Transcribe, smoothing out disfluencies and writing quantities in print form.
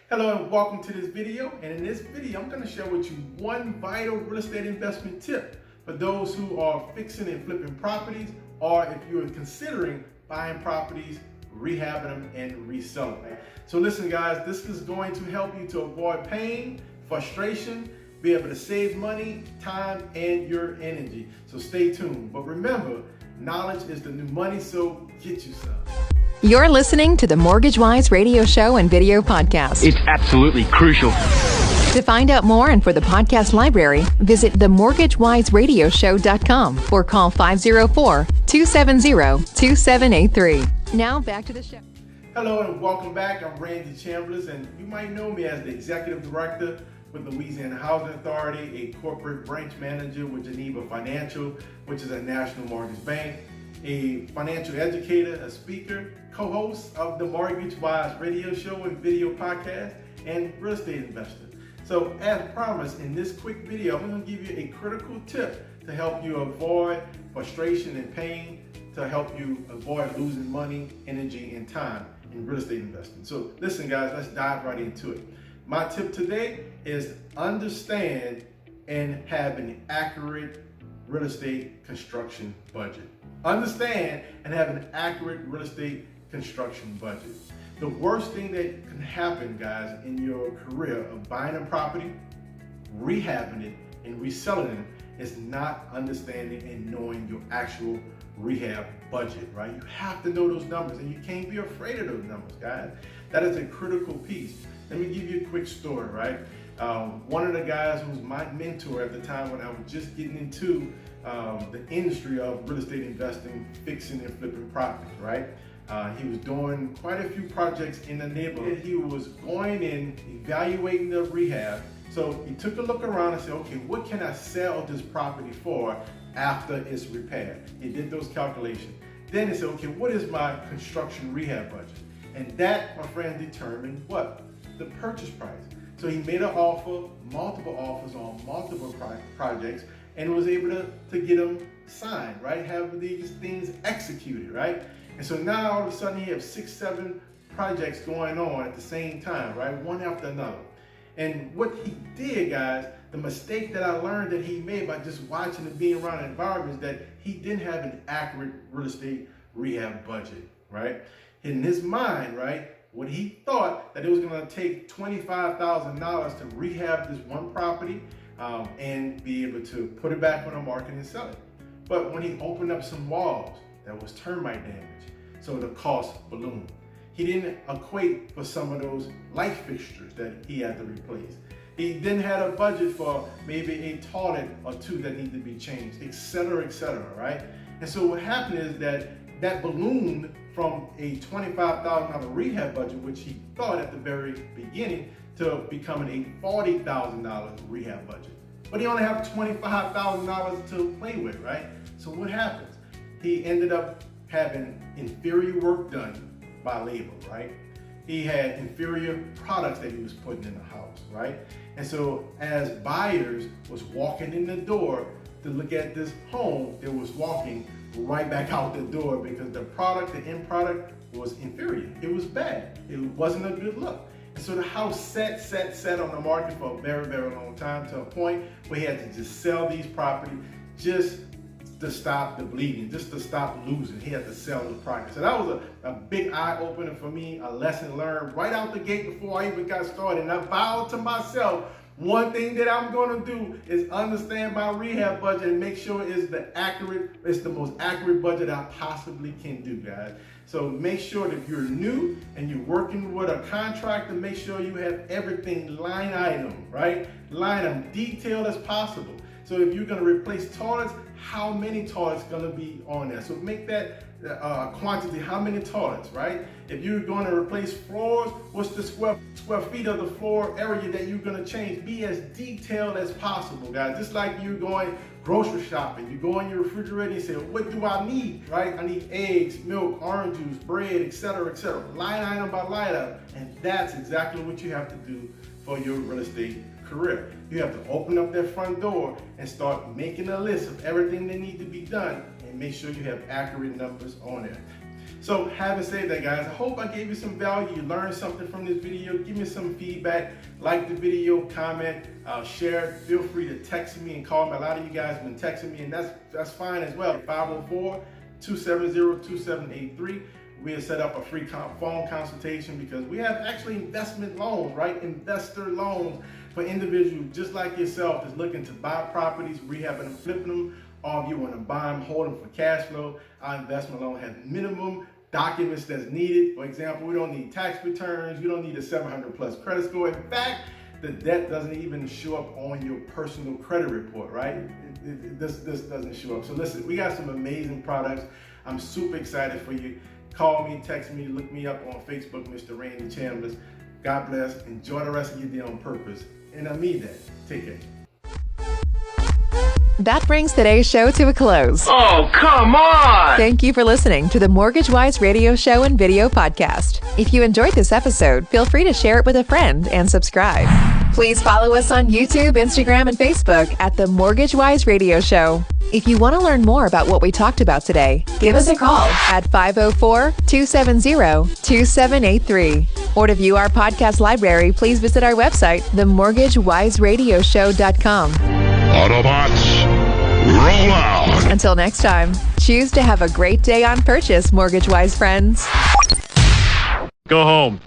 Hello and welcome to this video. And in this video, I'm going to share with you one vital real estate investment tip for those who are fixing and flipping properties, or if you're considering buying properties, rehabbing them, and reselling them. So listen guys, this is going to help you to avoid pain, frustration, be able to save money, time, and your energy. So stay tuned. But remember, knowledge is the new money, so get you some. You're listening to the Mortgage Wise radio show and video podcast. It's absolutely crucial. To find out more and for the podcast library, visit themortgagewiseradioshow.com or call 504-270-2783. Now back to the show. Hello and welcome back. I'm Randy Chambers, and you might know me as the Executive Director with Louisiana Housing Authority, a corporate branch manager with Geneva Financial, which is a national mortgage bank, a financial educator, a speaker, co-host of the Mortgage Wise radio show and video podcast, and real estate investor. So as promised, in this quick video, I'm going to give you a critical tip to help you avoid frustration and pain, to help you avoid losing money, energy, and time in real estate investing. So listen guys, let's dive right into it. My tip today is understand and have an accurate real estate construction budget. Understand and have an accurate real estate construction budget. The worst thing that can happen, guys, in your career of buying a property, rehabbing it, and reselling it is not understanding and knowing your actual rehab budget, right? You have to know those numbers, and you can't be afraid of those numbers, guys. That is a critical piece. Let me give you a quick story, right? One of the guys who was my mentor at the time when I was just getting into the industry of real estate investing, fixing and flipping properties, right? He was doing quite a few projects in the neighborhood. He was going in, evaluating the rehab. So he took a look around and said, okay, what can I sell this property for after it's repaired? He did those calculations. Then he said, okay, what is my construction rehab budget? And that, my friend, determined what? The purchase price. So he made an offer, multiple offers on multiple projects, and was able to get them signed, right? Have these things executed, right? And so now all of a sudden he has 6, 7 projects going on at the same time, right? One after another. And what he did, guys, the mistake that I learned that he made by just watching and being around the environment is that he didn't have an accurate real estate rehab budget, right? In his mind, right, what he thought that it was gonna take $25,000 to rehab this one property and be able to put it back on the market and sell it. But when he opened up some walls, that was termite damage, so the cost ballooned. He didn't equate for some of those light fixtures that he had to replace. He then had a budget for maybe a toilet or 2 that need to be changed, et cetera, right? And so what happened is that ballooned from a $25,000 rehab budget, which he thought at the very beginning, to becoming a $40,000 rehab budget. But he only have $25,000 to play with, right? So what happens? He ended up having inferior work done by labor, right? He had inferior products that he was putting in the house, right? And so as buyers was walking in the door to look at this home, they was walking right back out the door because the product, the end product was inferior. It was bad. It wasn't a good look. And so the house sat on the market for a very, very long time, to a point where he had to just sell these properties just to stop the bleeding, just to stop losing. He had to sell the property. So that was a big eye-opener for me, a lesson learned right out the gate before I even got started. And I vowed to myself, one thing that I'm going to do is understand my rehab budget and make sure it's the most accurate budget I possibly can do, guys. So make sure that if you're new and you're working with a contractor, make sure you have everything line item, right? Line item, detailed as possible. So if you're going to replace toilets, how many toilets going to be on there? So make that quantity, how many toilets, right? If you're going to replace floors, what's the square feet of the floor area that you're going to change? Be as detailed as possible, guys. Just like you're going grocery shopping, you go in your refrigerator and say, what do I need, right? I need eggs, milk, orange juice, bread, et cetera, line item by line item. And that's exactly what you have to do for your real estate career. You have to open up that front door and start making a list of everything that needs to be done, and make sure you have accurate numbers on it. So having said that, guys, I hope I gave you some value. You learned something from this video. Give me some feedback. Like the video, comment, share. Feel free to text me and call me. A lot of you guys have been texting me, and that's fine as well. 504-270-2783. We'll set up a free phone consultation because we have actually investment loans, right? Investor loans for individuals just like yourself that's looking to buy properties, rehabbing and flipping them, or if you want to buy them, hold them for cash flow. Our investment loan has minimum documents that's needed. For example, we don't need tax returns. You don't need a 700 plus credit score. In fact, the debt doesn't even show up on your personal credit report, right? This doesn't show up. So listen, we got some amazing products. I'm super excited for you. Call me, text me, look me up on Facebook, Mr. Randy Chambers. God bless. Enjoy the rest of your day on purpose. And I mean that. Take care. That brings today's show to a close. Oh, come on! Thank you for listening to the Mortgage Wise radio show and video podcast. If you enjoyed this episode, feel free to share it with a friend and subscribe. Please follow us on YouTube, Instagram, and Facebook at the Mortgage Wise Radio Show. If you want to learn more about what we talked about today, give us a call at 504-270-2783. Or to view our podcast library, please visit our website, themortgagewiseradioshow.com. Autobots, roll out! Until next time, choose to have a great day on purchase, Mortgage Wise friends. Go home.